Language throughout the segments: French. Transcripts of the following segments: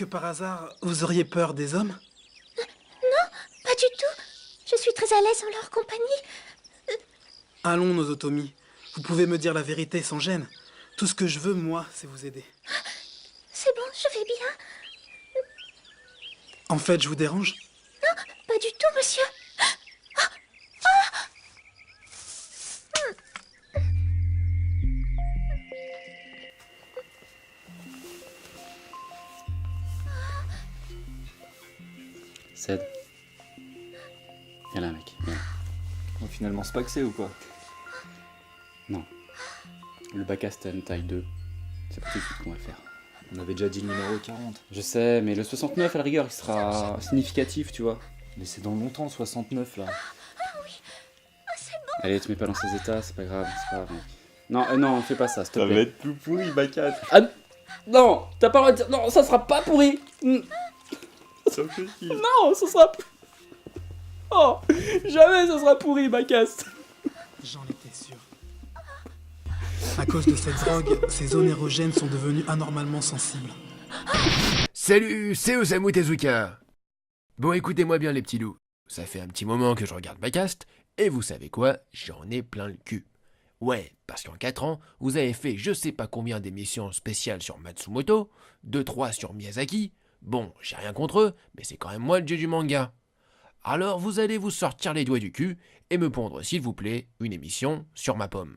que par hasard, vous auriez peur des hommes? Pas du tout. Je suis très à l'aise en leur compagnie. Allons, Nozotomi. Vous pouvez me dire la vérité sans gêne. Tout ce que je veux, moi, c'est vous aider. C'est bon, je vais bien. En fait, je vous dérange? Pas du tout, monsieur. Cède. Viens là, mec. Viens. Bon, finalement, c'est pas que c'est ou quoi? Non. Le Bacaston taille 2. C'est pas tout de suite qu'on va le faire. On avait déjà dit le numéro 40. Je sais, mais le 69 à la rigueur, il sera significatif, tu vois. Mais c'est dans longtemps, 69 là. Allez, te mets pas dans ces états, c'est pas grave, c'est pas grave, mec. Non, non, fais pas ça, s'il te Ça va plaît. être tout pourri, Bacat. Ah non, t'as pas le droit de dire. Non, ça sera pas pourri. Ça fait chier. Non, ça sera. Oh, jamais ça sera pourri, Bacast. J'en étais sûr. À cause de cette drogue, ces zones érogènes sont devenues anormalement sensibles. Salut, c'est Osamu Tezuka. Bon, écoutez-moi bien les petits loups. Ça fait un petit moment que je regarde Bacast, et vous savez quoi, j'en ai plein le cul. Ouais, parce qu'en 4 ans, vous avez fait je sais pas combien d'émissions spéciales sur Matsumoto, 2-3 sur Miyazaki. Bon, j'ai rien contre eux, mais c'est quand même moi le dieu du manga. Alors vous allez vous sortir les doigts du cul et me pondre, s'il vous plaît, une émission sur ma pomme.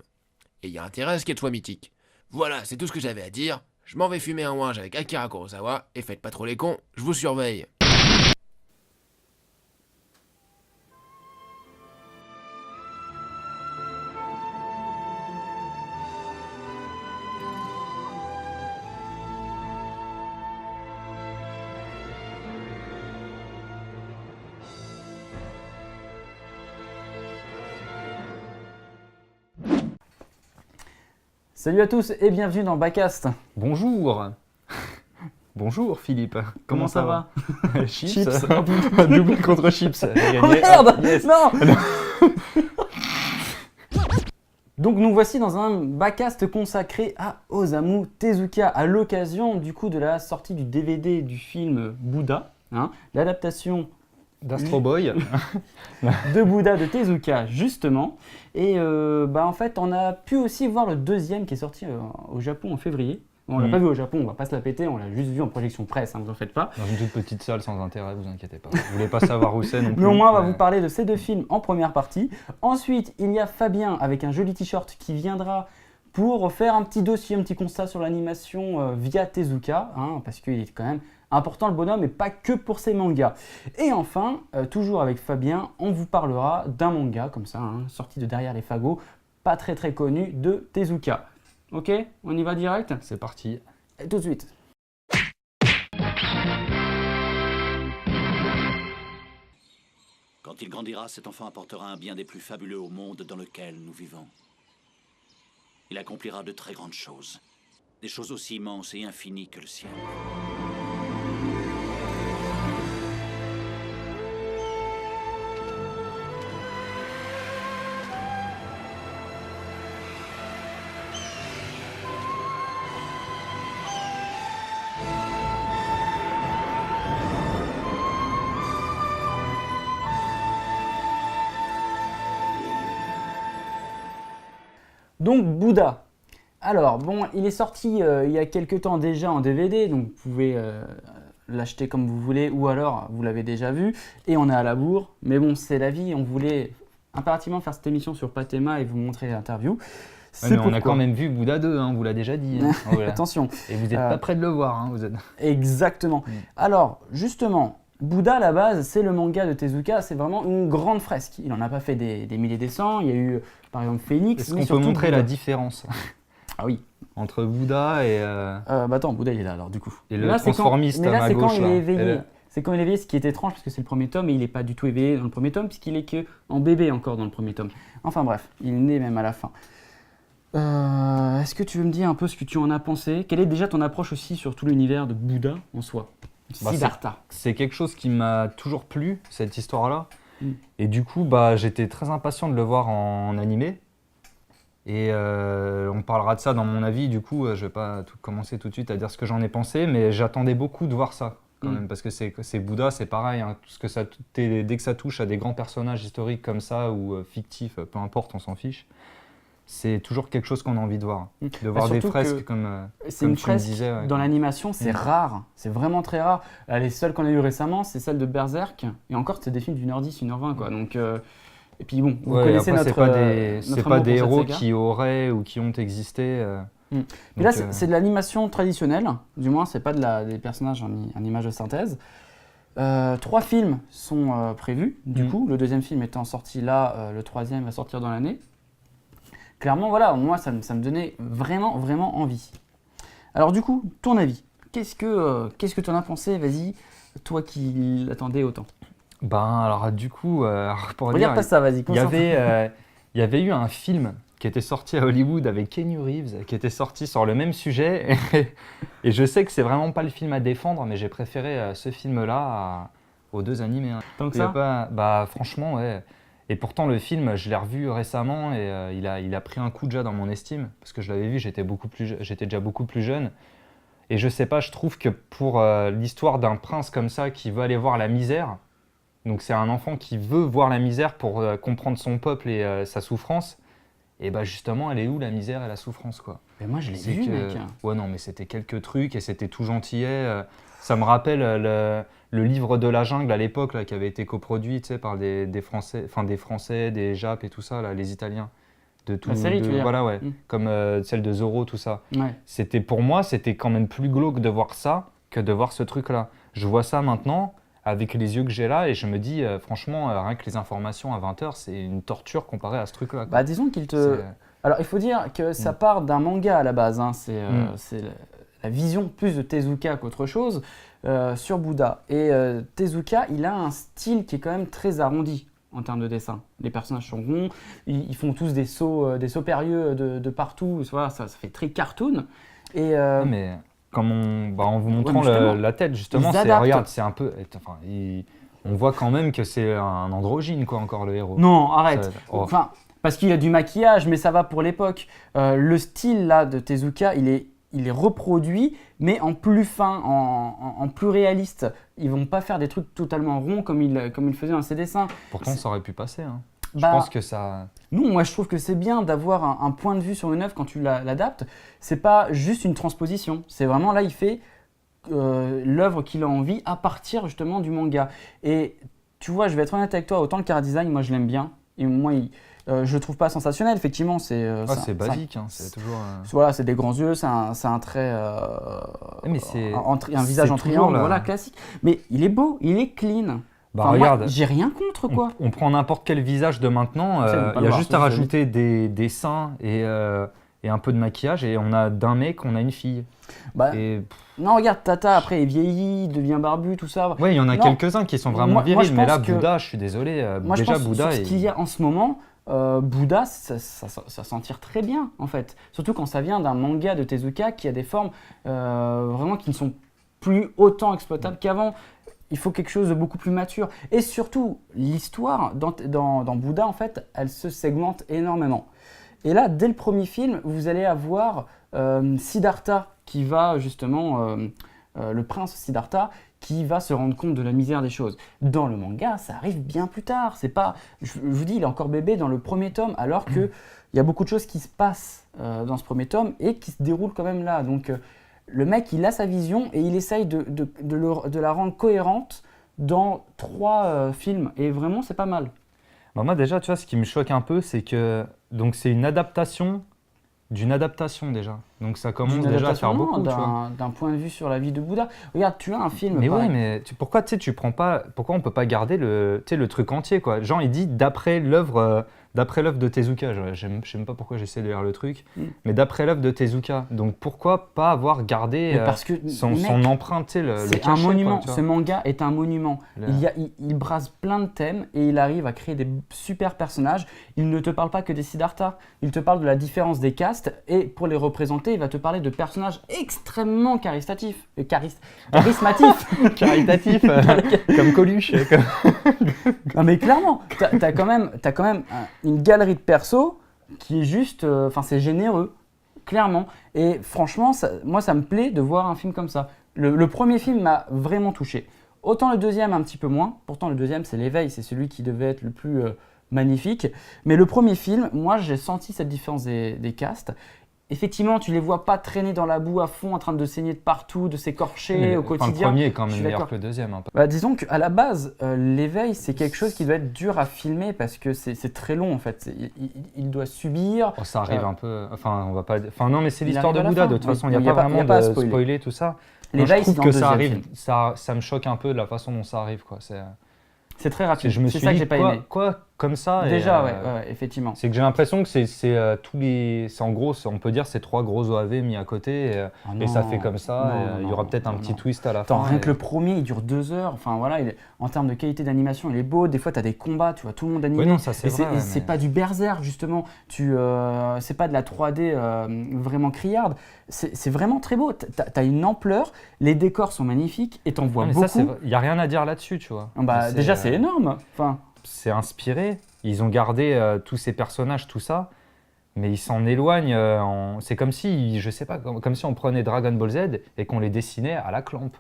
Et il y a intérêt à ce qu'elle soit mythique. Voilà, c'est tout ce que j'avais à dire. Je m'en vais fumer un ouinge avec Akira Kurosawa, et faites pas trop les cons, je vous surveille. Salut à tous et bienvenue dans Bacast. Bonjour. Bonjour Philippe. Comment ça va? Chips. Double contre chips. J'ai Oh gagné. merde! Ah, yes. Non! Donc nous voici dans un Bacast consacré à Osamu Tezuka à l'occasion du coup de la sortie du DVD du film Bouddha, l'adaptation d'Astro Boy. de Bouddha de Tezuka justement. Et en fait on a pu aussi voir le deuxième qui est sorti au Japon en février. Bon, on l'a pas vu au Japon, on va pas se la péter, on l'a juste vu en projection presse, vous en faites pas. Dans une toute petite salle sans intérêt, vous inquiétez pas. Vous voulez pas savoir où c'est non plus. Mais au moins on va vous parler de ces deux films en première partie. Ensuite il y a Fabien avec un joli t-shirt qui viendra pour faire un petit dossier, un petit constat sur l'animation via Tezuka, parce qu'il est quand même important le bonhomme et pas que pour ses mangas. Et enfin, toujours avec Fabien, on vous parlera d'un manga comme ça, sorti de derrière les fagots, pas très très connu de Tezuka. Ok, on y va direct? C'est parti. Et tout de suite. Quand il grandira, cet enfant apportera un bien des plus fabuleux au monde dans lequel nous vivons. Il accomplira de très grandes choses. Des choses aussi immenses et infinies que le ciel. Donc Bouddha. Alors bon, il est sorti il y a quelques temps déjà en DVD, donc vous pouvez l'acheter comme vous voulez ou alors vous l'avez déjà vu et on est à la bourre. Mais bon, c'est la vie, on voulait impérativement faire cette émission sur Pathéma et vous montrer l'interview. Ouais, mais on a quand même vu Bouddha 2, on vous l'a déjà dit. Voilà. Attention. Et vous n'êtes pas près de le voir, vous êtes... Exactement. Alors justement, Bouddha à la base, c'est le manga de Tezuka, c'est vraiment une grande fresque. Il n'en a pas fait des milliers des cents, il y a eu par exemple Phoenix. Est-ce qu'on peut montrer la différence? Ah oui. Entre Bouddha et... attends, Bouddha il est là alors du coup. Et le transformiste mais là, à ma gauche. C'est quand il est éveillé. C'est quand il est éveillé, ce qui est étrange parce que c'est le premier tome et il n'est pas du tout éveillé dans le premier tome puisqu'il est que en bébé encore dans le premier tome. Enfin bref, il est né même à la fin. Est-ce que tu veux me dire un peu ce que tu en as pensé? Quelle est déjà ton approche aussi sur tout l'univers de Bouddha en soi? Siddhartha. C'est quelque chose qui m'a toujours plu, cette histoire-là. Et du coup, j'étais très impatient de le voir en animé. Et on parlera de ça dans mon avis, du coup, je vais pas commencer tout de suite à dire ce que j'en ai pensé, mais j'attendais beaucoup de voir ça, quand même, parce que c'est Bouddha, c'est pareil, hein, tout ce que dès que ça touche à des grands personnages historiques comme ça, ou fictifs, peu importe, on s'en fiche, c'est toujours quelque chose qu'on a envie de voir. De voir des fresques comme c'est une tu me fresque disais. Ouais. dans l'animation, c'est rare, c'est vraiment très rare. Les seules qu'on a eues récemment, c'est celle de Berserk, et encore, c'était des films d'1h10, 1h20, quoi. Donc, et puis bon, vous connaissez après, notre c'est pas amour des pour cette héros saga. qui auraient ou qui ont existé. Mais là, c'est de l'animation traditionnelle, du moins, c'est pas des personnages en image de synthèse. 3 films sont prévus, du coup, le deuxième film étant sorti là, le troisième va sortir dans l'année. Clairement, voilà, moi, ça me donnait vraiment, vraiment envie. Alors du coup, ton avis, qu'est-ce que tu en as pensé? Vas-y, toi qui l'attendais autant. Ben, alors du coup, pour Regarde dire, pas ça, vas-y, il y avait eu un film qui était sorti à Hollywood avec Keanu Reeves, qui était sorti sur le même sujet. Et je sais que c'est vraiment pas le film à défendre, mais j'ai préféré ce film-là aux 2 animés. Hein. Tant que ça Bah franchement, ouais. Et pourtant, le film, je l'ai revu récemment et il a pris un coup déjà dans mon estime. Parce que je l'avais vu, j'étais déjà beaucoup plus jeune. Et je sais pas, je trouve que pour l'histoire d'un prince comme ça qui veut aller voir la misère, donc c'est un enfant qui veut voir la misère pour comprendre son peuple et sa souffrance, et bah justement, elle est où la misère et la souffrance, quoi? Mais moi, je l'ai vu, mec. Ouais, non, mais c'était quelques trucs et c'était tout gentillet. Ça me rappelle le livre de la jungle à l'époque, là, qui avait été coproduit, tu sais, par des Français, des Japs et tout ça, là, les Italiens. La série, tu veux dire. Voilà, ouais. Comme celle de Zorro, tout ça. Ouais. Pour moi, c'était quand même plus glauque de voir ça que de voir ce truc-là. Je vois ça maintenant avec les yeux que j'ai là et je me dis, franchement, rien que les informations à 20h, c'est une torture comparée à ce truc-là. Bah, disons qu'il te... Alors, il faut dire que ça part d'un manga à la base. Hein. C'est la vision plus de Tezuka qu'autre chose sur Bouddha. Et Tezuka, il a un style qui est quand même très arrondi en termes de dessin. Les personnages sont ronds, ils font tous des sauts périlleux de partout. Voilà, ça fait très cartoon. Et, mais comme en vous montrant la tête, justement, regarde, c'est un peu... Enfin, on voit quand même que c'est un androgyne, quoi, encore, le héros. Non, arrête. Enfin, parce qu'il a du maquillage, mais ça va pour l'époque. Le style là de Tezuka, il est reproduit, mais en plus fin, en plus réaliste. Ils vont pas faire des trucs totalement ronds comme il faisait dans ses dessins. Pourtant, ça aurait pu passer. Hein. Je pense que ça... Non, moi je trouve que c'est bien d'avoir un point de vue sur une œuvre quand tu l'adaptes. C'est pas juste une transposition. C'est vraiment là, il fait l'œuvre qu'il a envie à partir justement du manga. Et tu vois, je vais être honnête avec toi, autant le chara-design, moi je l'aime bien. Et moi, je le trouve pas sensationnel, effectivement. C'est basique, hein, c'est toujours... Voilà, c'est des grands yeux, c'est un trait... un visage en triangle, voilà, classique. Mais il est beau, il est clean. Bah, regarde, j'ai rien contre, quoi. On prend n'importe quel visage de maintenant, il y a juste à rajouter des seins et un peu de maquillage et on a d'un mec, on a une fille. Non, regarde, Tata, après, il vieillit, il devient barbu, tout ça. Oui, il y en a quelques-uns qui sont vraiment virils, mais là, Bouddha, je suis désolé. Moi, déjà, je pense Bouddha... ce qu'il y a en ce moment, Bouddha, ça s'en tire très bien, en fait. Surtout quand ça vient d'un manga de Tezuka qui a des formes vraiment qui ne sont plus autant exploitables qu'avant. Il faut quelque chose de beaucoup plus mature. Et surtout, l'histoire dans Bouddha, en fait, elle se segmente énormément. Et là, dès le premier film, vous allez avoir Siddhartha qui va justement, le prince Siddhartha, qui va se rendre compte de la misère des choses. Dans le manga, ça arrive bien plus tard. C'est pas, je vous dis, il est encore bébé dans le premier tome, alors qu'il y a beaucoup de choses qui se passent dans ce premier tome et qui se déroulent quand même là. Donc, le mec, il a sa vision et il essaye de la rendre cohérente dans 3 films. Et vraiment, c'est pas mal. Bah moi, déjà, tu vois, ce qui me choque un peu, c'est que donc c'est une adaptation d'une adaptation déjà. Donc ça commence déjà à faire beaucoup. D'un point de vue sur la vie de Bouddha. Regarde, tu as un film. Mais ouais, mais pourquoi on peut pas garder le truc entier, quoi. Genre, il dit d'après l'œuvre de Tezuka. Je sais même pas pourquoi j'essaie de lire le truc, mais d'après l'œuvre de Tezuka. Donc pourquoi pas avoir gardé son empreinte, c'est un monument. Ce manga est un monument. Il brasse plein de thèmes et il arrive à créer des super personnages. Il ne te parle pas que des Siddhartha. Il te parle de la différence des castes et pour les représenter, il va te parler de personnages extrêmement charismatifs. Caritatifs, comme Coluche. Non mais clairement, t'as quand même une galerie de persos qui est juste, c'est généreux, clairement. Et franchement, moi, ça me plaît de voir un film comme ça. Le premier film m'a vraiment touché. Autant le deuxième, un petit peu moins. Pourtant, le deuxième, c'est l'éveil, c'est celui qui devait être le plus magnifique. Mais le premier film, moi, j'ai senti cette différence des castes. Effectivement, tu les vois pas traîner dans la boue à fond, en train de saigner de partout, de s'écorcher au quotidien. Le premier est quand Je même suis meilleur d'accord. que le deuxième. Disons qu'à la base, l'éveil, c'est quelque chose qui doit être dur à filmer parce que c'est très long en fait. Il doit subir. Oh, ça arrive un peu. Enfin, on va pas. Enfin, non, mais c'est Il l'histoire de arrive à la Bouddha. fin. De toute Oui. façon, il n'y Il a pas y a vraiment pas à de spoiler. spoiler tout ça. Non, je L'éveil, trouve c'est dans que le ça deuxième arrive. film. Ça me choque un peu de la façon dont ça arrive, quoi. C'est très rapide. Je me C'est suis ça que dit j'ai pas quoi, aimé. quoi comme ça. Déjà, et, ouais, effectivement. C'est que j'ai l'impression que c'est tous les. C'est en gros, on peut dire, c'est 3 gros OAV mis à côté et ça fait comme ça. Il y aura peut-être un petit twist à la Attends, fin. rien que le premier, il dure 2 heures. Enfin voilà, en termes de qualité d'animation, il est beau. Des fois, tu as des combats, tu vois tout le monde animé. Oui, non, ça c'est Et vrai. c'est pas du berserk justement. C'est pas de la 3D vraiment criarde. C'est vraiment très beau. T'as une ampleur. Les décors sont magnifiques et t'en vois beaucoup. Il n'y a rien à dire là-dessus, tu vois. Déjà, c'est énorme. Enfin, c'est inspiré. Ils ont gardé tous ces personnages, tout ça, mais ils s'en éloignent. C'est comme si, je sais pas, comme si on prenait Dragon Ball Z et qu'on les dessinait à la Clamp.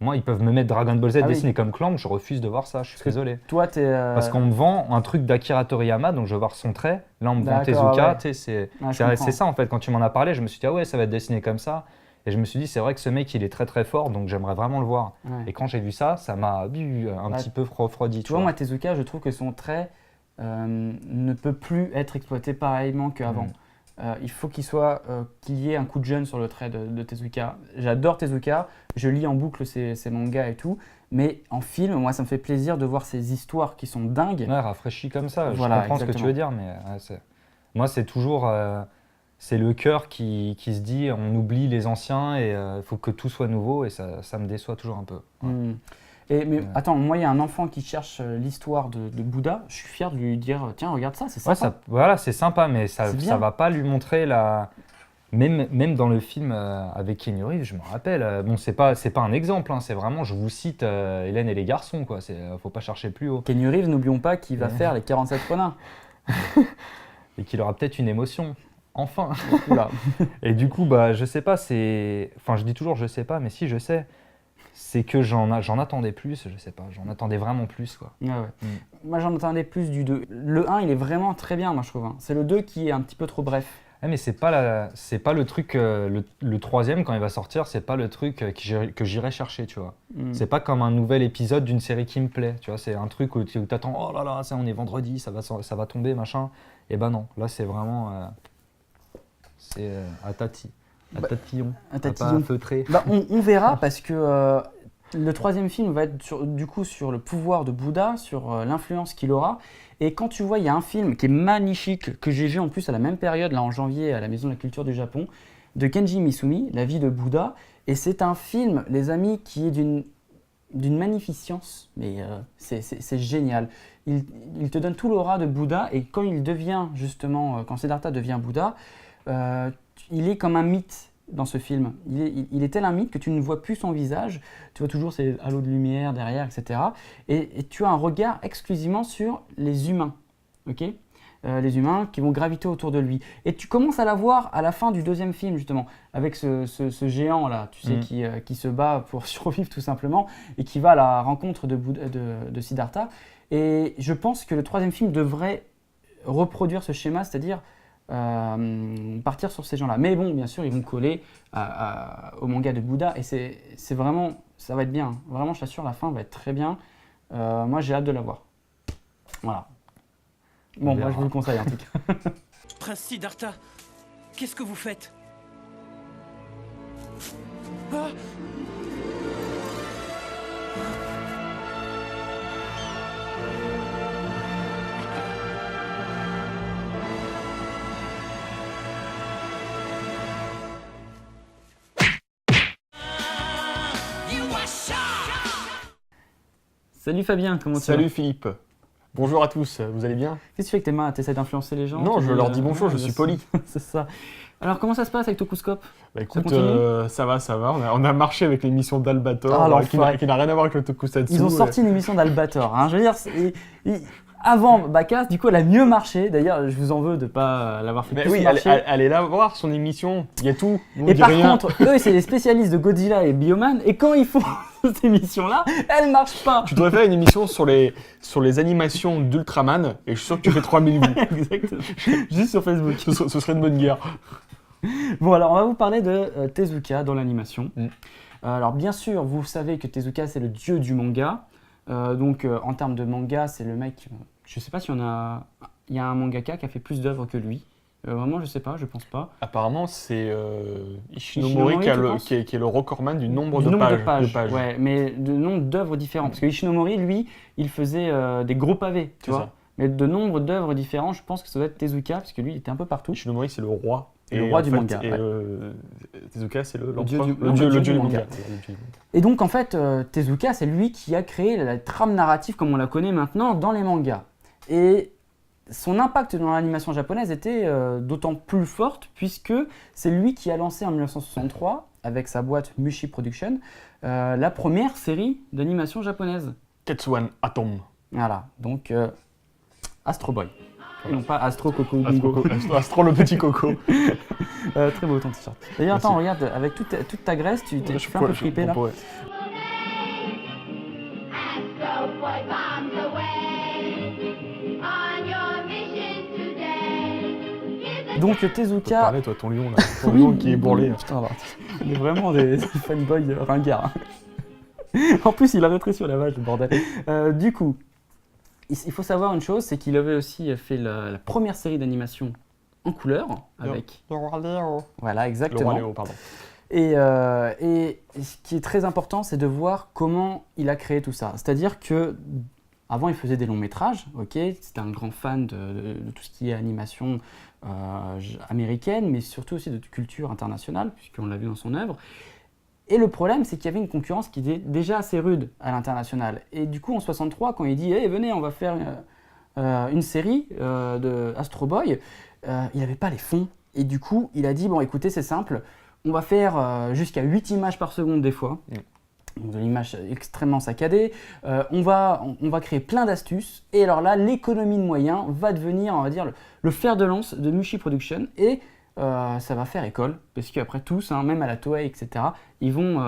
Moi, ils peuvent me mettre Dragon Ball Z dessiné comme Clamp, je refuse de voir ça, je suis désolé. Toi, t'es. Parce qu'on me vend un truc d'Akira Toriyama, donc je veux voir son trait. Là, on me vend Tezuka, tu sais, c'est ça en fait. Quand tu m'en as parlé, je me suis dit, ah ouais, ça va être dessiné comme ça. Et je me suis dit, c'est vrai que ce mec, il est très très fort, donc j'aimerais vraiment le voir. Ouais. Et quand j'ai vu ça, ça m'a un petit peu refroidi. Tu vois, moi, Tezuka, je trouve que son trait ne peut plus être exploité pareillement qu'avant. Il faut qu'il y ait un coup de jeune sur le trait de Tezuka. J'adore Tezuka, je lis en boucle ses mangas et tout, mais en film, moi, ça me fait plaisir de voir ces histoires qui sont dingues. Ouais, rafraîchi comme ça, voilà, je comprends ce que tu veux dire, mais moi, c'est toujours... c'est le cœur qui se dit on oublie les anciens et il faut que tout soit nouveau et ça me déçoit toujours un peu. Ouais. Attends, moi il y a un enfant qui cherche l'histoire de Bouddha, je suis fier de lui dire tiens regarde ça, c'est sympa. Ouais, voilà, c'est sympa mais ça va pas lui montrer la... Même dans le film avec Keanu Reeves, je me rappelle, bon c'est pas un exemple, hein, c'est vraiment, je vous cite Hélène et les garçons, quoi, faut pas chercher plus haut. Keanu Reeves, n'oublions pas qu'il va faire les 47 Ronin. Et qu'il aura peut-être une émotion. Enfin. Et du coup, je sais pas, enfin je dis toujours je sais pas, mais si je sais, c'est que j'en attendais plus, je sais pas, j'en attendais vraiment plus, quoi. Ouais. Moi j'en attendais plus du 2. Le 1 il est vraiment très bien, moi je trouve. C'est le 2 qui est un petit peu trop bref. Mais c'est pas le truc, le troisième quand il va sortir, c'est pas le truc que j'irai chercher, tu vois. C'est pas comme un nouvel épisode d'une série qui me plaît, tu vois, c'est un truc où t'attends, oh là là, ça on est vendredi, ça va tomber, machin. Et non, là c'est vraiment... c'est à tatillon, pas feutré. On verra parce que le troisième film va être sur le pouvoir de Bouddha, sur l'influence qu'il aura. Et quand tu vois, il y a un film qui est magnifique, que j'ai vu en plus à la même période, là en janvier, à la Maison de la Culture du Japon, de Kenji Misumi, La vie de Bouddha. Et c'est un film, les amis, qui est d'une magnificence, mais c'est génial. Il te donne tout l'aura de Bouddha, et quand il devient justement, quand Siddhartha devient Bouddha, il est comme un mythe dans ce film. Il est tel un mythe que tu ne vois plus son visage, tu vois toujours ces halos de lumière derrière, etc. Et tu as un regard exclusivement sur les humains, ok ? Les humains qui vont graviter autour de lui. Et tu commences à la voir à la fin du deuxième film, justement, avec ce géant-là, tu sais, qui se bat pour survivre tout simplement, et qui va à la rencontre de Siddhartha. Et je pense que le troisième film devrait reproduire ce schéma, c'est-à-dire partir sur ces gens-là. Mais bon, bien sûr, ils vont coller au manga de Bouddha, et c'est vraiment, ça va être bien. Vraiment, je t'assure, la fin va être très bien. Moi, j'ai hâte de la voir. Voilà. Bon, moi je vous le conseille en tout cas. Prince Siddhartha, qu'est-ce que vous faites? Ah! Salut Fabien, comment tu vas? Salut Philippe. Bonjour à tous, vous allez bien? Qu'est-ce que tu fais avec tes mains? Tu essaies d'influencer les gens? Non, je leur dis bonjour, je suis poli. C'est ça. Alors comment ça se passe avec Tokuscope? Bah écoute, ça va. On a marché avec l'émission d'Albator, qui n'a rien à voir avec le Tokusatsu. Ils ont sorti une émission d'Albator. Hein. Je veux dire, avant Bacast, du coup, elle a mieux marché. D'ailleurs, je vous en veux de pas l'avoir fait Mais plus oui, marcher. allez la voir, son émission. Il y a tout. Nous, on Et dit par rien. contre, eux, c'est les spécialistes de Godzilla et Bioman. Et quand ils font cette émission-là, elle marche pas. Tu devrais faire une émission sur les animations d'Ultraman et je suis sûr que tu fais 3000 vues. Exactement. Juste sur Facebook. Ce serait une bonne guerre. Bon, alors on va vous parler de Tezuka dans l'animation. Mm. Alors bien sûr, vous savez que Tezuka c'est le dieu du manga. Donc en termes de manga, c'est le mec. Je sais pas s'il y en a. Il y a un mangaka qui a fait plus d'œuvres que lui. Vraiment, je sais pas, je pense pas. Apparemment, c'est Ishinomori, Ishinomori qui est le recordman du nombre de pages. Ouais, mais de nombre d'œuvres différentes. Parce que Ishinomori, lui, il faisait des gros pavés, tu C'est vois. ça. Mais de nombre d'œuvres différentes, je pense que ça doit être Tezuka, parce que lui, il était un peu partout. Ishinomori, c'est le roi. Le roi en du fait, manga, Et ouais. Tezuka, c'est le dieu l'empereur. du- Le dieu du manga. manga. Et donc en fait, Tezuka, c'est lui qui a créé la trame narrative comme on la connaît maintenant dans les mangas. Et son impact dans l'animation japonaise était d'autant plus forte puisque c'est lui qui a lancé en 1963, avec sa boîte Mushi Production, la première série d'animation japonaise. Tetsuan Atom. Voilà, donc Astro Boy. Et non pas Astro Coco Bingo. Astro le petit coco. Très beau ton t-shirt. D'ailleurs, Merci. attends, regarde, avec toute ta graisse, tu t'es fait un peu flipper là. Ouais. Astro Boy bombs away on your mission today. Donc Tu peux Tezuka. parler, toi, ton lion, là. Ton lion qui est bourrelé. Putain, alors, on est vraiment des fanboys ringards. En plus, il a rétréci sur la vache, le bordel. Du coup, il faut savoir une chose, c'est qu'il avait aussi fait la première série d'animation en couleur avec. Le roi Léo. Voilà, Le exactement. roi Léo, pardon. Et ce qui est très important, c'est de voir comment il a créé tout ça. C'est-à-dire que avant, il faisait des longs métrages, ok. C'était un grand fan de tout ce qui est animation américaine, mais surtout aussi de culture internationale, puisqu'on l'a vu dans son œuvre. Et le problème, c'est qu'il y avait une concurrence qui était déjà assez rude à l'international. Et du coup, en 63, quand il dit hey, « venez, on va faire une série de Astro Boy », il n'avait pas les fonds. Et du coup, il a dit « bon, écoutez, c'est simple, on va faire jusqu'à 8 images par seconde des fois. Donc de l'image extrêmement saccadée. On va créer plein d'astuces. Et alors là, l'économie de moyens va devenir, on va dire, le fer de lance de Mushi Production. Et ça va faire école, parce qu'après tous, hein, même à la Toei, etc., ils vont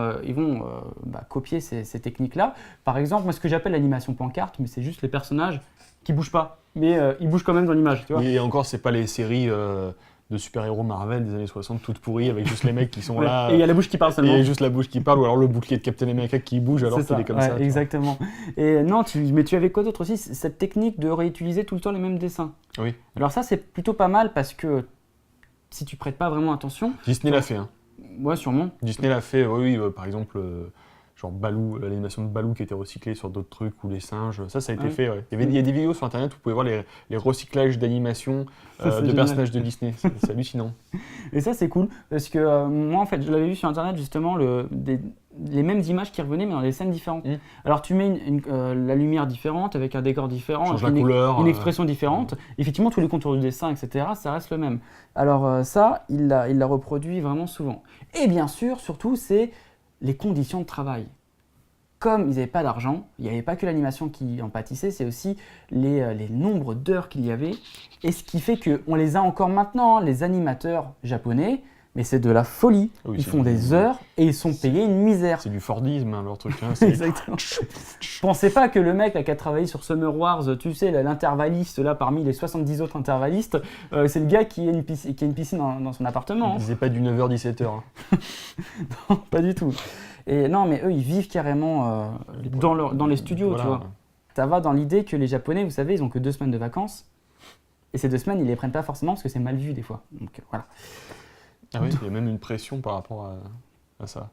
copier ces techniques-là. Par exemple, moi, ce que j'appelle l'animation pancarte, mais c'est juste les personnages qui bougent pas, mais ils bougent quand même dans l'image, tu vois. Et encore, c'est pas les séries de super-héros Marvel des années 60 toutes pourries avec juste les mecs qui sont Ouais. là. Et il y a la bouche qui parle Et seulement. il y a juste la bouche qui parle, ou alors le bouclier de Captain America qui bouge alors C'est qu'il ça, est comme ouais, ça. tu vois. exactement. Et non, mais tu avais quoi d'autre aussi? Cette technique de réutiliser tout le temps les mêmes dessins. Oui. Alors ça, c'est plutôt pas mal parce que si tu prêtes pas vraiment attention, Disney l'a fait. Hein. ouais, sûrement. Disney l'a fait, oui, par exemple, genre Baloo, l'animation de Baloo qui était recyclée sur d'autres trucs, ou les singes, ça a été Ouais. fait. Ouais. Il y a des vidéos sur internet où vous pouvez voir les recyclages d'animation Ça, c'est de génial. personnages de Disney. C'est hallucinant. Et ça, c'est cool parce que moi, en fait, je l'avais vu sur internet justement, les mêmes images qui revenaient mais dans des scènes différentes. Mm. Alors, tu mets la lumière différente avec un décor différent, Change avec la couleur. une expression différente. Effectivement, tous les contours du dessin, etc., ça reste le même. Alors ça, il l'a reproduit vraiment souvent. Et bien sûr, surtout, c'est les conditions de travail. Comme ils n'avaient pas d'argent, il n'y avait pas que l'animation qui en pâtissait, c'est aussi les nombres d'heures qu'il y avait. Et ce qui fait qu'on les a encore maintenant, hein, les animateurs japonais, mais c'est de la folie. Oui, Ils c'est font du- des heures et ils sont payés une misère. C'est du Fordisme, hein, leur truc. Hein, c'est- Exactement. Je pensais pas que le mec là, qui a travaillé sur Summer Wars, tu sais, l'intervalliste là parmi les 70 autres intervallistes, c'est le gars qui a une piscine dans son appartement. hein. Ils faisaient pas du 9h-17h. Hein. Non, pas du tout. Et non, mais eux, ils vivent carrément dans les studios, Voilà. tu vois. Ça va dans l'idée que les Japonais, vous savez, ils ont que 2 semaines de vacances. Et ces 2 semaines, ils les prennent pas forcément parce que c'est mal vu des fois. Donc voilà. Ah oui, il y a même une pression par rapport à ça.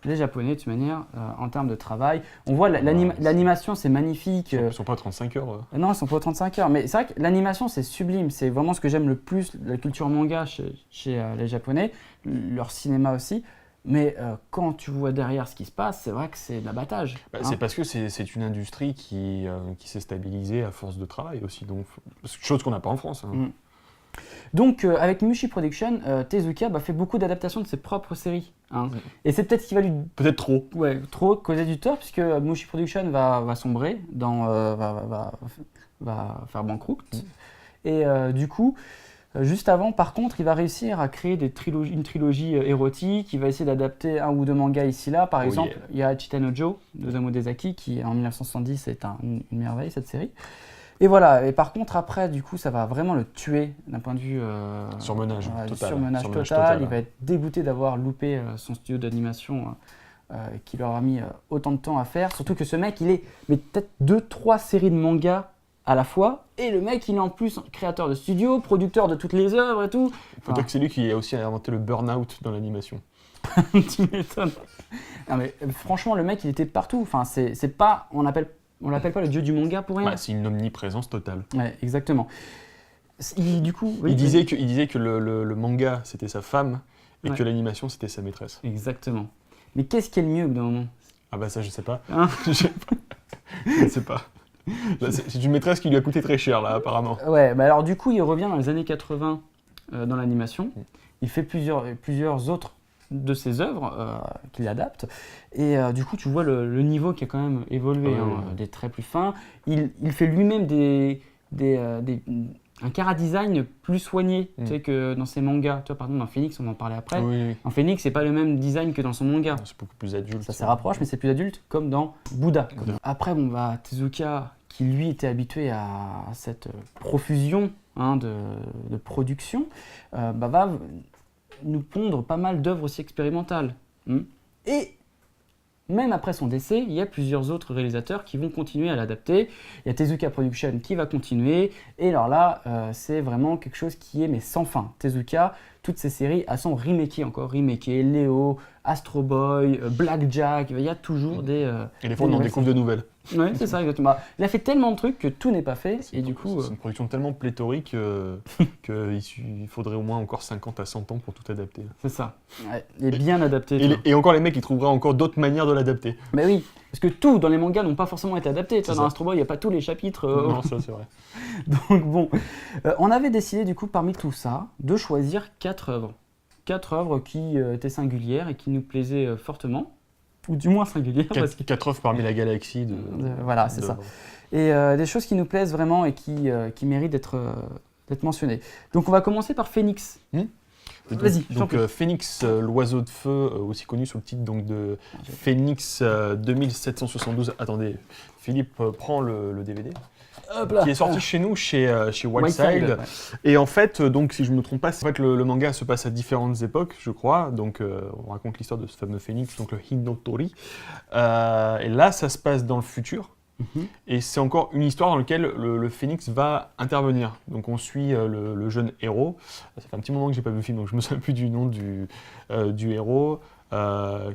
Les Japonais, de toute manière, en termes de travail, on voit c'est- l'animation, c'est magnifique. Ils sont pas à 35 heures. Non, ils sont pas aux 35 heures. Mais c'est vrai que l'animation, c'est sublime. C'est vraiment ce que j'aime le plus, la culture manga chez les Japonais, leur cinéma aussi. Mais quand tu vois derrière ce qui se passe, c'est vrai que c'est de l'abattage. Bah, hein. c'est parce que c'est une industrie qui s'est stabilisée à force de travail aussi. Donc, chose qu'on n'a pas en France. Hein. Mm. Donc, avec Mushi Production, Tezuka fait beaucoup d'adaptations de ses propres séries. Hein. Et c'est peut-être ce qui va lui Peut-être trop. trop causer du tort, puisque Mushi Production va sombrer, va faire banqueroute. Et du coup, juste avant, par contre, il va réussir à créer une trilogie érotique. Il va essayer d'adapter un ou deux mangas ici-là. Par exemple, il y a Chitanojo de Osamu Dezaki, qui en 1970 est une merveille, cette série. Et voilà, et par contre, après, du coup, ça va vraiment le tuer d'un point de vue... Surmenage total. Surmenage total. Il va être dégoûté d'avoir loupé son studio d'animation qui leur a mis autant de temps à faire. Surtout que ce mec, il est peut-être 2-3 séries de mangas à la fois. Et le mec, il est en plus créateur de studio, producteur de toutes les œuvres et tout. Faut dire que c'est lui qui a aussi inventé le burn-out dans l'animation. Tu m'étonnes. Non, mais franchement, le mec, il était partout. Enfin, c'est pas... On l'appelle pas le dieu du manga pour rien. C'est une omniprésence totale. Ouais, exactement. Du coup, il disait que le manga, c'était sa femme, et que l'animation, c'était sa maîtresse. Exactement. Mais qu'est-ce qui est le mieux au bout d'un moment? Ah bah ça, je sais pas. Hein? Je sais pas. C'est une maîtresse qui lui a coûté très cher, là, apparemment. Ouais, bah alors du coup, il revient dans les années 80 dans l'animation. Il fait plusieurs autres de ses œuvres qu'il adapte. Et du coup, tu vois le niveau qui a quand même évolué, des traits plus fins. Il fait lui-même un chara-design plus soigné tu sais, que dans ses mangas. Tu vois, par exemple, dans Phoenix, on en parlait après. Oui. En Phoenix, c'est pas le même design que dans son manga. C'est beaucoup plus adulte. Ça se rapproche, mais c'est plus adulte, comme dans Bouddha. Après, Tezuka, qui lui était habitué à cette profusion de production, va nous pondre pas mal d'œuvres aussi expérimentales. Et même après son décès, il y a plusieurs autres réalisateurs qui vont continuer à l'adapter. Il y a Tezuka Production qui va continuer. Et alors là, c'est vraiment quelque chose qui est sans fin. Tezuka, toutes ces séries, elles sont remakées encore. Remakées, Léo, Astro Boy, Blackjack, il y a toujours des... et des fois, on en découvre de nouvelles. Oui, c'est ça, exactement. Il a fait tellement de trucs que tout n'est pas fait. Et du coup, c'est une production tellement pléthorique qu'il faudrait au moins encore 50 à 100 ans pour tout adapter. C'est ça. Ouais, et bien adapté. Et encore les mecs, ils trouveraient encore d'autres manières de l'adapter. Mais oui, parce que tout dans les mangas n'ont pas forcément été adaptés. Dans Astro Boy, il n'y a pas tous les chapitres. Non, ça c'est vrai. Donc bon, on avait décidé du coup parmi tout ça de choisir 4 œuvres. 4 œuvres qui étaient singulières et qui nous plaisaient fortement. Ou du moins singulières. 4 œuvres parmi la galaxie. Voilà, c'est ça. Et des choses qui nous plaisent vraiment et qui méritent d'être mentionnées. Donc on va commencer par Phoenix. Vas-y. Donc Phoenix, l'oiseau de feu, aussi connu sous le titre donc, de Phoenix 2772. Attendez, Philippe prend le DVD. Qui est sorti chez nous, chez Wildside. Ouais. Et en fait, donc, si je ne me trompe pas, c'est vrai que le manga se passe à différentes époques, je crois. Donc, on raconte l'histoire de ce fameux phénix, donc le Hinotori. Et là, ça se passe dans le futur. Et c'est encore une histoire dans laquelle le phénix va intervenir. Donc, on suit le jeune héros. Ça fait un petit moment que je n'ai pas vu le film, donc je ne me souviens plus du nom du héros.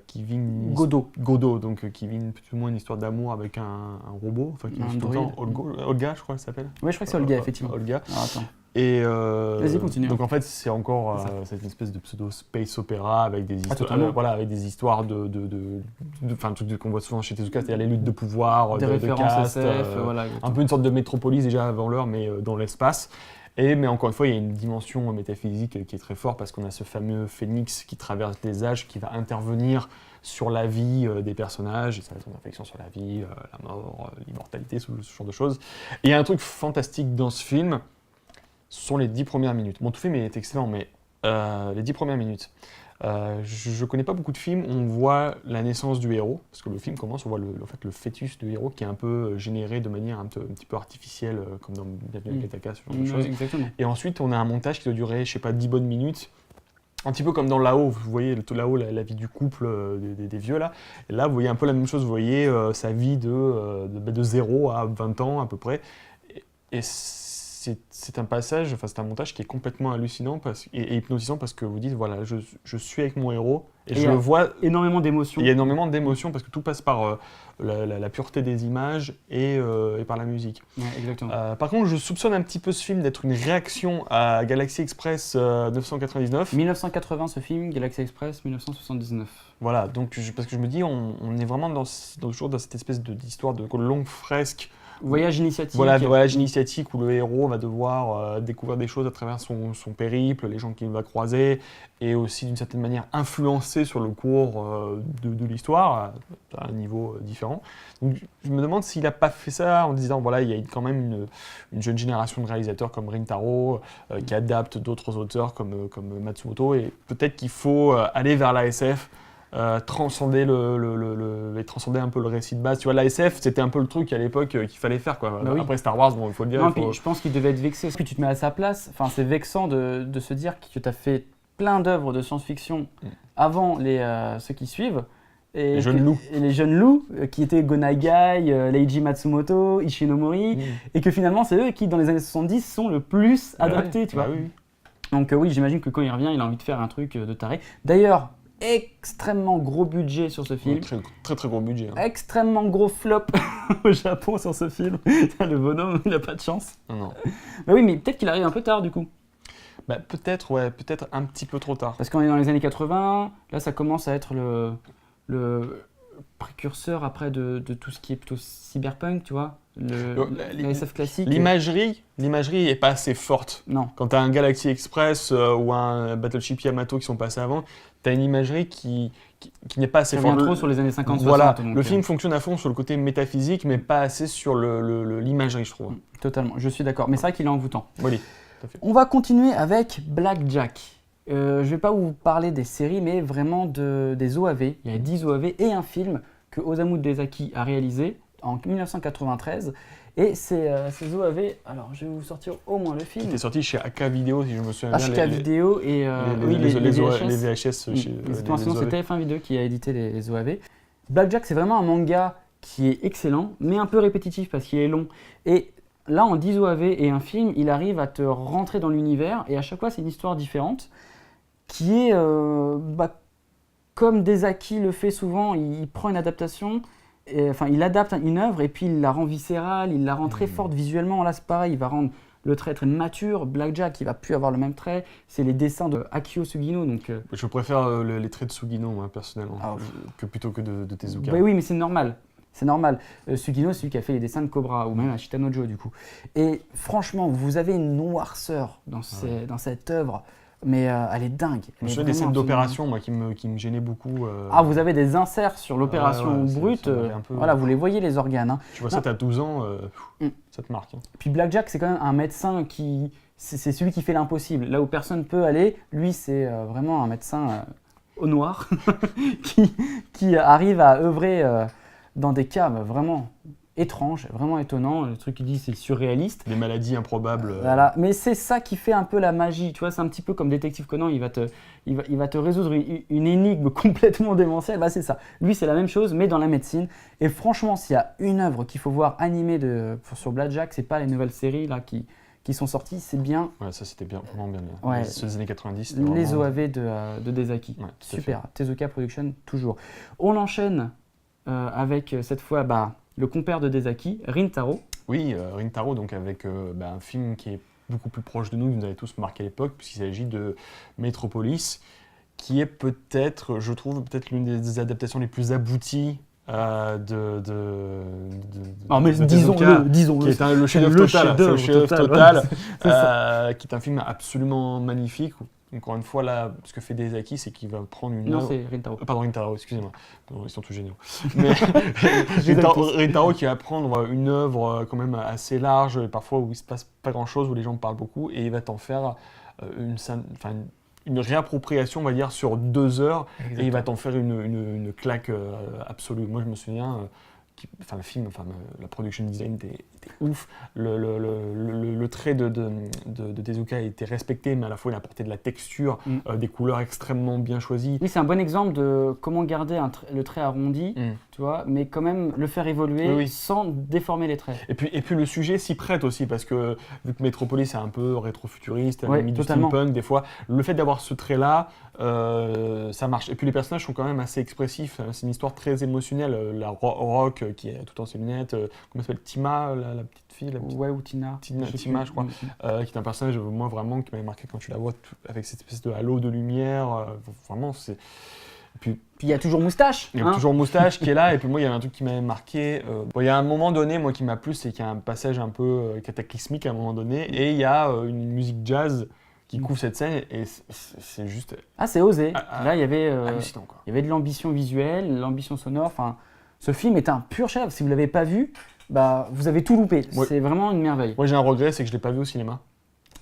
Qui vit Godot, donc qui vit plus ou moins une histoire d'amour avec un robot, enfin qui vit tout le temps, Olga, je crois qu'elle s'appelle. Oui, je crois que c'est Olga, effectivement. Olga. Alors, attends. Et vas-y, continue. Donc en fait, c'est encore cette espèce de pseudo space opéra avec des histoires, avec des histoires enfin qu'on voit souvent chez Tezuka, c'est-à-dire les luttes de pouvoir, des références caste, SF, un peu une sorte de métropolis déjà avant l'heure, mais dans l'espace. Mais encore une fois, il y a une dimension métaphysique qui est très forte parce qu'on a ce fameux phénix qui traverse les âges, qui va intervenir sur la vie des personnages, et ça va être une réflexion sur la vie, la mort, l'immortalité, ce genre de choses. Et il y a un truc fantastique dans ce film, ce sont les 10 premières minutes. Bon, tout le film est excellent, mais les 10 premières minutes. Je connais pas beaucoup de films où on voit la naissance du héros, parce que le film commence, on voit le fœtus du héros qui est un peu généré de manière un petit peu artificielle, comme dans Bienvenue à Ketaka, ce genre de choses. Exactement. Et ensuite, on a un montage qui doit durer, je sais pas, 10 bonnes minutes, un petit peu comme dans Là-haut, vous voyez Là-haut, la vie du couple des vieux là. Et là, vous voyez un peu la même chose, vous voyez sa vie de 0 à 20 ans à peu près. Et c'est un passage, enfin c'est un montage qui est complètement hallucinant et hypnotisant parce que vous dites voilà, je suis avec mon héros et je le vois. Énormément d'émotions. Il y a énormément d'émotions parce que tout passe par la pureté des images et par la musique. Ouais, exactement. Par contre, je soupçonne un petit peu ce film d'être une réaction à Galaxy Express 999. 1980 ce film, Galaxy Express 1979. Voilà, donc parce que je me dis, on est vraiment toujours dans cette espèce d'histoire de longue fresque Voyage initiatique. Voilà, voyage initiatique où le héros va devoir découvrir des choses à travers son périple, les gens qu'il va croiser, et aussi d'une certaine manière influencer sur le cours de l'histoire à un niveau différent. Donc je me demande s'il n'a pas fait ça en disant voilà, il y a quand même une jeune génération de réalisateurs comme Rintaro qui adaptent d'autres auteurs comme Matsumoto, et peut-être qu'il faut aller vers la SF. Transcender transcender un peu le récit de base. Tu vois, la SF, c'était un peu le truc à l'époque qu'il fallait faire, quoi. Bah oui. Après Star Wars, bon, il faut le dire. Non, puis je pense qu'il devait être vexé. Puis tu te mets à sa place. Enfin, c'est vexant de se dire que tu as fait plein d'œuvres de science-fiction avant ceux qui suivent. Et les jeunes loups. Et les jeunes loups, qui étaient Gonagai, Leiji Matsumoto, Ishinomori, et que finalement, c'est eux qui, dans les années 70, sont le plus adaptés, tu vois. Oui. Donc oui, j'imagine que quand il revient, il a envie de faire un truc de taré. D'ailleurs, extrêmement gros budget sur ce film. Très très gros budget. Hein. Extrêmement gros flop au Japon sur ce film. Le bonhomme, il n'a pas de chance. Non. Bah oui, mais peut-être qu'il arrive un peu tard du coup. Bah, peut-être un petit peu trop tard. Parce qu'on est dans les années 80, là ça commence à être le précurseur après de tout ce qui est plutôt cyberpunk, tu vois. La SF classique. L'imagerie est pas assez forte. Non. Quand tu as un Galaxy Express ou un Battleship Yamato qui sont passés avant, tu as une imagerie qui n'est pas assez Ça forte. revient trop sur les années 50-60. Voilà, le film fonctionne à fond sur le côté métaphysique, mais pas assez sur l'imagerie, je trouve. Totalement, je suis d'accord. Mais c'est vrai qu'il est envoûtant. Oui, tout à fait. On va continuer avec Blackjack. Je vais pas vous parler des séries, mais vraiment des OAV. Il y a 10 OAV et un film que Osamu Dezaki a réalisé en 1993. Et ces OAV, alors je vais vous sortir au moins le film. Qui était sorti chez AK Vidéo, si je me souviens bien. HK Vidéo et les VHS. VHS chez Exactement, sinon c'est TF1 Vidéo qui a édité les OAV. Blackjack, c'est vraiment un manga qui est excellent, mais un peu répétitif parce qu'il est long. Et là, en 10 OAV et un film, il arrive à te rentrer dans l'univers, et à chaque fois, c'est une histoire différente, qui est, comme Dezaki le fait souvent, il prend une adaptation, il adapte une œuvre, et puis il la rend viscérale, il la rend très forte visuellement. Là, c'est pareil, il va rendre le trait très mature. Blackjack, il va plus avoir le même trait. C'est les dessins de Akio Sugino. Donc, je préfère les traits de Sugino, moi, personnellement, plutôt que de Tezuka. Oui, mais c'est normal. C'est normal. Sugino, c'est celui qui a fait les dessins de Cobra, ou même Ashita no Joe, du coup. Et franchement, vous avez une noirceur dans cette œuvre, mais elle est dingue. Je me souviens des scènes d'opération, moi, qui me gênaient beaucoup. Ah, vous avez des inserts sur l'opération brute. Voilà, vous les voyez, les organes. Hein. Tu vois ça, t'as 12 ans, ça te marque. Hein. Puis Blackjack, c'est quand même un médecin qui... C'est celui qui fait l'impossible. Là où personne ne peut aller, lui, c'est vraiment un médecin au noir qui arrive à œuvrer... dans des cas vraiment étranges, vraiment étonnants. Le truc qu'il dit, c'est surréaliste. Des maladies improbables. Voilà, mais c'est ça qui fait un peu la magie. Tu vois, c'est un petit peu comme Détective Conan, il va te résoudre une énigme complètement démentielle. Bah, c'est ça. Lui, c'est la même chose, mais dans la médecine. Et franchement, s'il y a une œuvre qu'il faut voir animée sur Blackjack, c'est pas les nouvelles séries là qui sont sorties, c'est bien. Ouais, ça c'était vraiment bien. Ouais. C'est les années 90. Les vraiment... OAV de Dezaki. Ouais, super. Tezuka Production, toujours. On enchaîne avec cette fois le compère de Dezaki, Rintaro. Oui, Rintaro, donc avec un film qui est beaucoup plus proche de nous, qui nous avait tous marqué à l'époque, puisqu'il s'agit de Metropolis, qui est peut-être, je trouve, l'une des adaptations les plus abouties de disons-le, qui est le chef-d'œuvre total, qui est un film absolument magnifique. Encore une fois, là, ce que fait Dezaki, c'est qu'il va prendre une œuvre... Non, c'est Rintaro. Pardon, Rintaro, excusez-moi. Ils sont tous géniaux. Mais Rintaro qui va prendre une œuvre quand même assez large, parfois où il ne se passe pas grand-chose, où les gens parlent beaucoup, et il va t'en faire une réappropriation, on va dire, sur 2 heures. Exactement. Et il va t'en faire une claque absolue. Moi, je me souviens... le film, la production design était ouf. Le trait de Tezuka a été respecté, mais à la fois il a apporté de la texture, des couleurs extrêmement bien choisies. Oui, c'est un bon exemple de comment garder le trait arrondi, tu vois, mais quand même le faire évoluer sans déformer les traits. Et puis le sujet s'y prête aussi, parce que vu que Metropolis est un peu rétro-futuriste, du steampunk des fois, le fait d'avoir ce trait-là, ça marche. Et puis les personnages sont quand même assez expressifs. C'est une histoire très émotionnelle. La Rock qui est tout en ses lunettes, comment s'appelle, Tima, la petite fille, ou Tina. Tima, je crois, qui est un personnage, moi, vraiment, qui m'avait marqué quand tu la vois, avec cette espèce de halo de lumière. Vraiment, Puis il y a toujours Moustache. Il y a hein. toujours Moustache qui est là, et puis moi il y avait un truc qui m'avait marqué. Il y a un moment donné, moi qui m'a plu, c'est qu'il y a un passage un peu cataclysmique à un moment donné, et il y a une musique jazz qui couvre cette scène, et c'est juste Ah, c'est osé. Ah, Là, il y avait hallucinant, quoi. il y avait de l'ambition visuelle, l'ambition sonore. Enfin, ce film est un pur chef. Si vous l'avez pas vu, bah vous avez tout loupé. Ouais. C'est vraiment une merveille. Moi j'ai un regret, c'est que je l'ai pas vu au cinéma.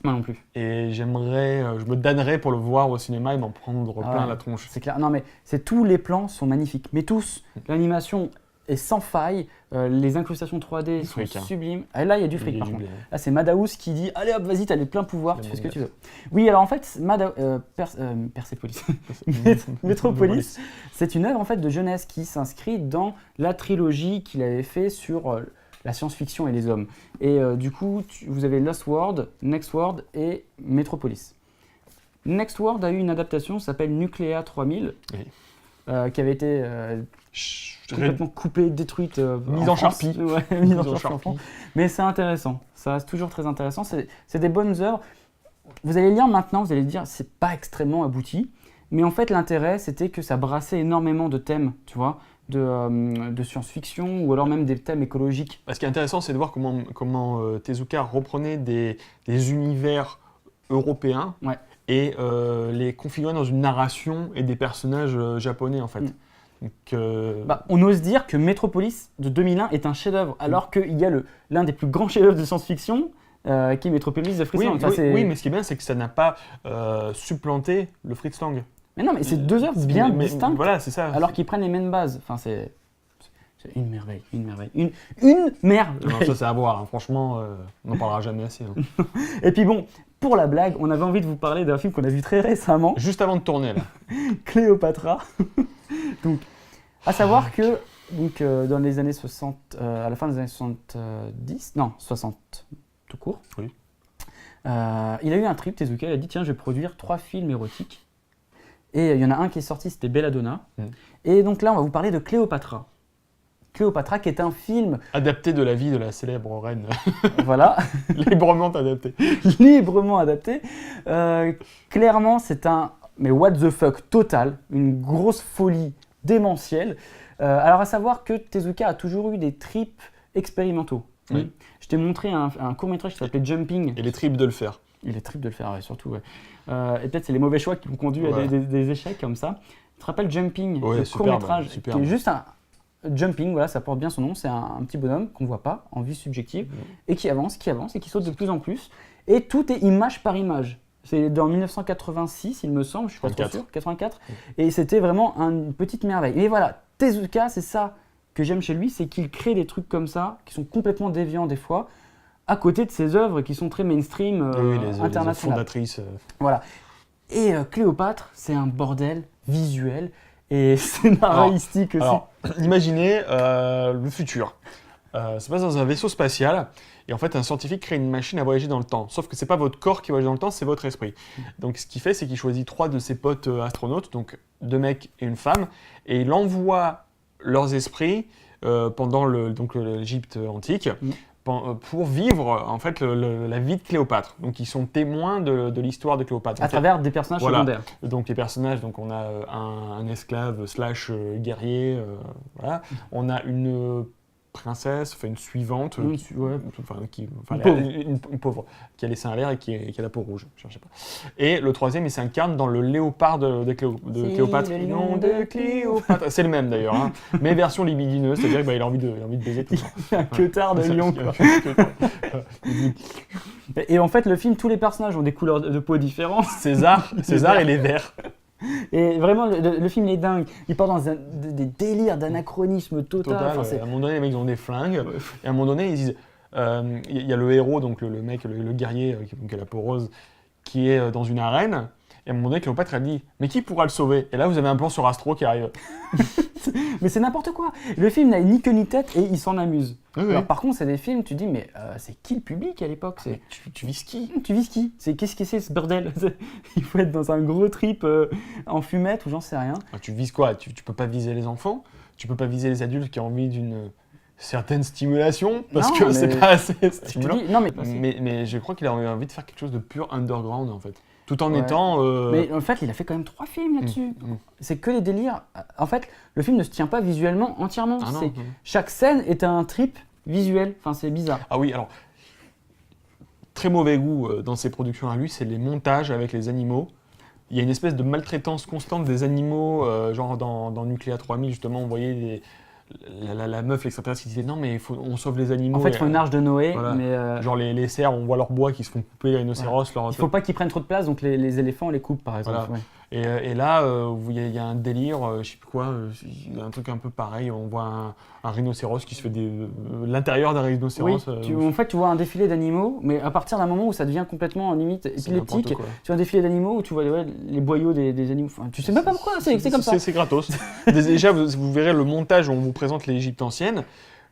Moi non plus. Et j'aimerais, je me damnerais pour le voir au cinéma et m'en prendre Ah plein ouais. la tronche. C'est clair. Non, mais tous les plans sont magnifiques. Mais tous. L'animation est sans faille. Les incrustations 3D Du sont fric, hein. sublimes. Ah, là, il y a du Il y fric a par du contre. blé. Là, c'est Madhouse qui dit allez hop, vas-y, t'as les pleins pouvoirs, La tu fais ce que tu mondiale. veux. Oui, alors en fait, Persepolis. Metropolis, c'est une œuvre en fait de jeunesse qui s'inscrit dans la trilogie qu'il avait fait sur la science-fiction et les hommes. Et du coup, vous avez Lost World, Next World et Metropolis. Next World a eu une adaptation qui s'appelle Nuclea 3000, Oui. qui avait été complètement coupée, détruite, Mise en France. charpie. Ouais, mise en Mise en charpie en charpie. France. Mais c'est intéressant, ça reste toujours très intéressant. C'est des bonnes œuvres. Vous allez lire maintenant, vous allez dire c'est pas extrêmement abouti, mais en fait l'intérêt c'était que ça brassait énormément de thèmes, tu vois, de science-fiction ou alors même des thèmes écologiques. Ce qui est intéressant, c'est de voir comment Tezuka reprenait des univers européens Ouais. et les configurait dans une narration et des personnages japonais en fait. Mm. Donc, Bah, on ose dire que Metropolis de 2001 est un chef-d'œuvre, alors qu'il y a l'un des plus grands chefs-d'œuvre de science-fiction qui est Metropolis de Fritz oui, Lang. Ça, oui, mais ce qui est bien, c'est que ça n'a pas supplanté le Fritz Lang. Mais non, mais c'est deux œuvres bien Mais distinctes, voilà, c'est ça. alors qu'ils prennent les mêmes bases. Enfin, c'est une merveille, une merveille, une merveille. Non, ça, c'est à voir. Hein. Franchement, on n'en parlera jamais assez. Hein. Et puis bon, pour la blague, on avait envie de vous parler d'un film qu'on a vu très récemment, Juste avant de tourner, là. Cléopatra. Donc, à savoir que dans les années 60, à la fin des années 70, non, 60 tout court, Oui. il a eu un trip, Tezuka, il a dit tiens, je vais produire 3 films érotiques. Et il y en a un qui est sorti, c'était Belladonna. Et donc là, on va vous parler de Cléopatra. Cléopatra, qui est un film, Adapté de la vie de la célèbre reine. voilà, Librement adapté. librement adapté. Clairement, c'est un mais what the fuck total, une grosse folie démentielle. Alors à savoir que Tezuka a toujours eu des trips expérimentaux. Oui. Je t'ai montré un court-métrage qui s'appelait Jumping. Et les tripes de le faire. Il est trip de le faire, ouais, surtout. Ouais. Et peut-être c'est les mauvais choix qui l'ont conduit Voilà. à des échecs comme ça. Tu te rappelles Jumping, Ouais, le superbe, court-métrage, superbe. qui est juste un Jumping, voilà, ça porte bien son nom, c'est un petit bonhomme qu'on voit pas en vue subjective et qui avance et qui saute de plus en plus. Et tout est image par image. C'est dans 1986, il me semble, je suis pas trop 84. sûr, 84. Et c'était vraiment une petite merveille. Et voilà, Tezuka, c'est ça que j'aime chez lui, c'est qu'il crée des trucs comme ça, qui sont complètement déviants des fois, à côté de ses œuvres qui sont très mainstream, Oui, les internationales. fondatrices. Voilà. Et Cléopâtre, c'est un bordel visuel et scénaristique aussi. Alors, imaginez le futur. Ça se passe dans un vaisseau spatial et en fait un scientifique crée une machine à voyager dans le temps. Sauf que c'est pas votre corps qui voyage dans le temps, c'est votre esprit. Donc ce qu'il fait, c'est qu'il choisit 3 de ses potes astronautes, donc 2 mecs et une femme, et il envoie leurs esprits pendant l'Égypte antique. Pour vivre en fait la vie de Cléopâtre. Donc ils sont témoins de l'histoire de Cléopâtre. À travers des personnages secondaires. Donc les personnages, donc on a un esclave slash guerrier, voilà. On a une princesse, enfin une suivante, Ouais. une pauvre. une pauvre, qui a les seins à l'air et qui a la peau rouge, je cherchais pas. Et le troisième, il s'incarne dans le léopard de Cléopâtre. le Nom nom de Cléopâtre. C'est le même d'ailleurs, hein. Mais version libidineuse, c'est-à-dire qu'il a envie de baiser tout le temps. Un queutard de lion, quoi. Et en fait, le film, tous les personnages ont des couleurs de peau différentes. César et les verts. Et vraiment, le film est dingue. Il part dans des délires d'anachronisme total. Enfin, c'est- À un moment donné, les mecs ils ont des flingues. Et à un moment donné, ils disent il y a le héros, donc le mec, le guerrier qui a la peau rose, qui est dans une arène. Et à un moment donné, Cléopâtre a dit mais qui pourra le sauver? Et là, vous avez un plan sur Astro qui arrive. Mais c'est n'importe quoi. Le film n'a ni queue ni tête et il s'en amuse. Oui, oui. Alors, par contre, c'est des films, tu dis, mais c'est qui le public à l'époque? C'est... Tu vis qui? Tu vis qui? Qu'est-ce que c'est ce bordel? Il faut être dans un gros trip en fumette ou j'en sais rien. Tu vises quoi? Tu peux pas viser les enfants, tu peux pas viser les adultes qui ont envie d'une certaine stimulation, parce Non, que mais c'est pas assez Je te stimulant. dis, non, mais, Mais je crois qu'il a envie de faire quelque chose de pur underground en fait. Tout en Ouais. étant. Mais en fait, il a fait quand même 3 films là-dessus. mm. C'est que les délires. En fait, le film ne se tient pas visuellement entièrement. Ah non, C'est- non. Chaque scène est un trip visuel. Enfin, c'est bizarre. Ah oui, alors. Très mauvais goût dans ses productions à lui, c'est les montages avec les animaux. Il y a une espèce de maltraitance constante des animaux, genre dans Nucléa 3000, justement, on voyait la meuf, l'extraterrestre, qui disait non, mais on sauve les animaux. En fait, Et, il faut une arche de Noé, voilà. mais genre les cerfs, on voit leur bois qui se font couper, les rhinocéros, leur. il faut pas qu'ils prennent trop de place, donc les éléphants, on les coupe par exemple. Voilà. Ouais. Et là, il y a un délire, je sais plus quoi, il y a un truc un peu pareil, on voit un rhinocéros qui se fait l'intérieur d'un rhinocéros. Oui, en fait, tu vois un défilé d'animaux, mais à partir d'un moment où ça devient complètement limite c'est n'importe épileptique, quoi. tu vois un défilé d'animaux où tu vois les boyaux des animaux. Enfin, tu sais même pas pourquoi, c'est comme ça. C'est gratos. Déjà, vous verrez le montage où on vous présente l'Égypte ancienne,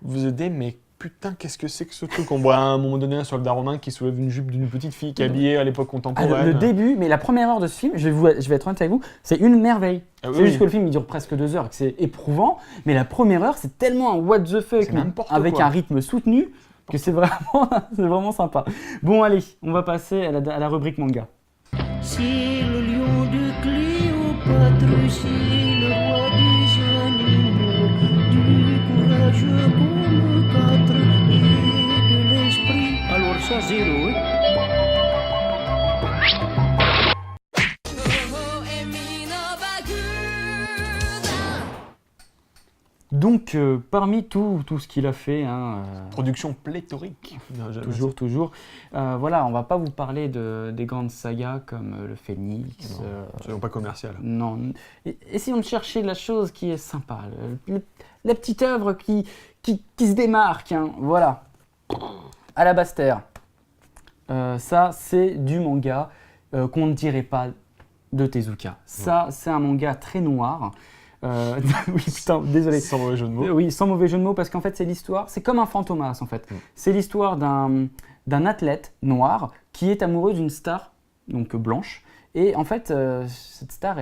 vous vous dites, mais putain, qu'est-ce que c'est que ce truc? On voit à un moment donné un soldat romain qui soulève une jupe d'une petite fille qui est habillée à l'époque Ah, contemporaine. le début, mais la première heure de ce film, je vais être honnête avec vous, c'est une merveille. Ah oui, C'est juste oui. que le film il dure presque 2 heures, et que c'est éprouvant, mais la première heure c'est tellement un what the fuck, C'est mais n'importe avec quoi. un rythme soutenu, que c'est vraiment sympa. Bon allez, on va passer à la rubrique manga. C'est le lion de Cléopâtre, c'est le roi des animaux, du courage comme 4 et de l'esprit. Alors ça, 0, hein? Donc parmi tout ce qu'il a fait, hein, Production pléthorique. toujours, voilà, on va pas vous parler des grandes sagas comme le Phénix. Soyons pas commercial. Non, essayons de chercher la chose qui est sympa, la petite œuvre qui se démarque, hein, voilà. Alabaster. Ça, c'est du manga qu'on ne dirait pas de Tezuka. Ça, c'est un manga très noir. Oui, putain, désolé. Sans mauvais jeu de mots. Oui, sans mauvais jeu de mots, parce qu'en fait, c'est l'histoire, c'est comme un Fantomas, en fait. C'est l'histoire d'un athlète noir qui est amoureux d'une star, donc blanche. Et en fait, cette star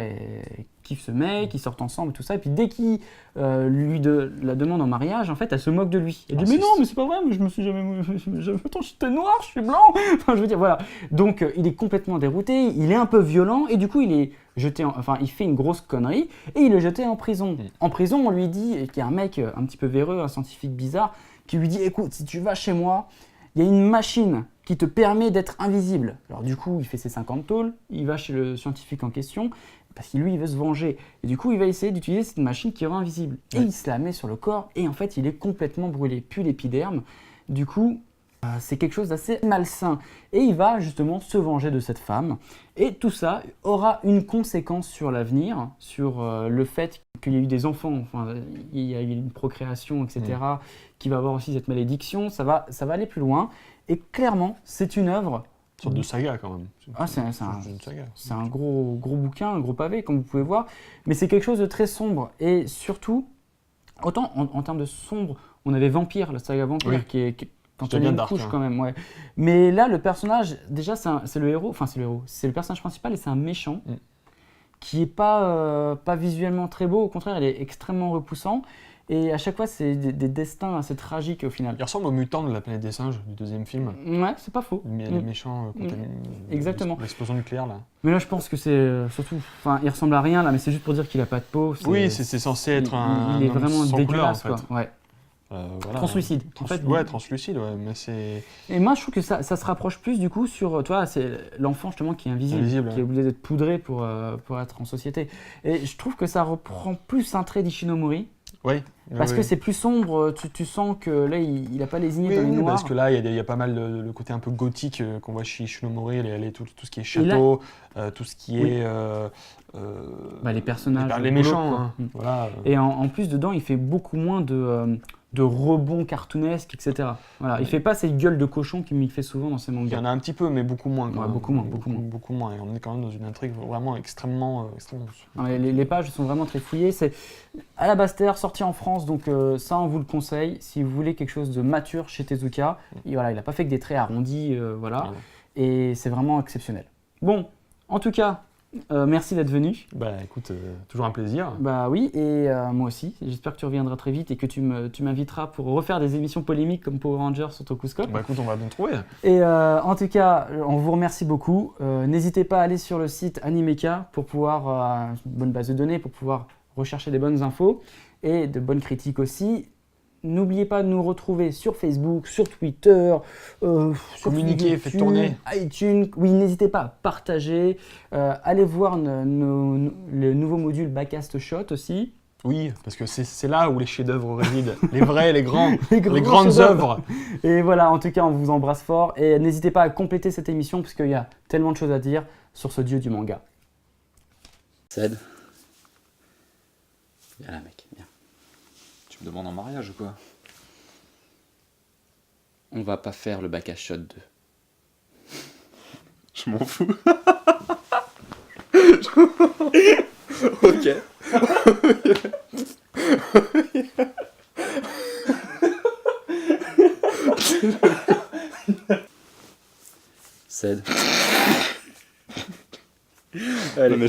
kiffe ce mec, ils sortent ensemble et tout ça. Et puis dès qu'il la demande en mariage, en fait, elle se moque de lui. Elle dit mais non, mais c'est pas vrai, mais je me suis jamais. Attends, j'étais noir, je suis blanc. Enfin, je veux dire, voilà. Donc, il est complètement dérouté, il est un peu violent et du coup, il est jeté, il fait une grosse connerie et il est jeté en prison. En prison, on lui dit qu'il y a un mec un petit peu véreux, un scientifique bizarre, qui lui dit écoute, si tu vas chez moi, il y a une machine qui te permet d'être invisible. Alors du coup, il fait ses 50 tôles, il va chez le scientifique en question, parce que lui, il veut se venger. Et du coup, il va essayer d'utiliser cette machine qui rend invisible. Et il se la met sur le corps, et en fait, il est complètement brûlé, puis l'épiderme. Du coup, c'est quelque chose d'assez malsain. Et il va justement se venger de cette femme. Et tout ça aura une conséquence sur l'avenir, sur le fait qu'il y a eu des enfants, enfin, il y a eu une procréation, etc., qui va avoir aussi cette malédiction. Ça va aller plus loin. Et clairement, c'est une œuvre. Une sorte de saga quand même. Ah, c'est une saga. C'est un gros bouquin, un gros pavé, comme vous pouvez voir. Mais c'est quelque chose de très sombre. Et surtout, autant en termes de sombre, on avait Vampire, la saga Vampire, qui est quand on bien une dark, couche hein. quand même, ouais. Mais là, le personnage, déjà, c'est le héros, enfin c'est le héros, c'est le personnage principal et c'est un méchant qui est pas visuellement très beau, au contraire, il est extrêmement repoussant. Et à chaque fois, c'est des destins assez tragiques au final. Il ressemble au mutant de la planète des singes du deuxième film. Ouais, c'est pas faux. Les méchants Exactement. L'explosion nucléaire là. Mais là, je pense que c'est surtout. Enfin, il ressemble à rien là, mais c'est juste pour dire qu'il a pas de peau. Oui, c'est censé être il est homme vraiment sans dégueulasse, couleur, en fait. quoi. Ouais. Voilà. Translucide. En fait, translucide, ouais, mais c'est. Et moi, je trouve que ça se rapproche plus du coup sur, toi, c'est l'enfant justement qui est invisible, qui est obligé d'être poudré pour être en société. Et je trouve que ça reprend plus un trait d'Ishinomori. Oui. Parce que c'est plus sombre, tu sens que là, il n'a pas lésiné dans les noirs. Parce que là, il y a pas mal le côté un peu gothique qu'on voit chez Ishinomori, tout ce qui est château, tout ce qui est. Les personnages. Les méchants, hein. Voilà. Et en plus, dedans, il fait beaucoup moins de rebonds cartoonesques, etc. Voilà. Il fait pas ces gueules de cochon qu'il fait souvent dans ses mangas. Il y en a un petit peu, mais beaucoup moins. Ouais, beaucoup moins. Et on est quand même dans une intrigue vraiment extrêmement non, mais les pages sont vraiment très fouillées. C'est Alabaster, sorti en France, donc ça, on vous le conseille. Si vous voulez quelque chose de mature chez Tezuka, il n'a pas fait que des traits arrondis, voilà. Et c'est vraiment exceptionnel. Bon, en tout cas, Merci d'être venu. Bah écoute, toujours un plaisir. Bah oui, et moi aussi. J'espère que tu reviendras très vite et que tu m'inviteras pour refaire des émissions polémiques comme Power Rangers sur Tokuscope. Bah écoute, on va nous trouver. Et en tout cas, on vous remercie beaucoup. N'hésitez pas à aller sur le site Animeka pour pouvoir, une bonne base de données, pour pouvoir rechercher des bonnes infos et de bonnes critiques aussi. N'oubliez pas de nous retrouver sur Facebook, sur Twitter, sur Communiquez, YouTube, faites tourner. iTunes. Oui, n'hésitez pas à partager. Allez voir le nouveau module Backcast Shot aussi. Oui, parce que c'est là où les chefs-d'œuvre résident. Les vrais, les grands, Les les grands grandes chefs-d'œuvre. œuvres. Et voilà, en tout cas, on vous embrasse fort. Et n'hésitez pas à compléter cette émission parce qu'il y a tellement de choses à dire sur ce dieu du manga. Cède. Viens là, mec, viens. Tu me demandes en mariage ou quoi? On va pas faire le bac à shot 2. Je m'en fous. Ok. Cède. Allez. Non, mais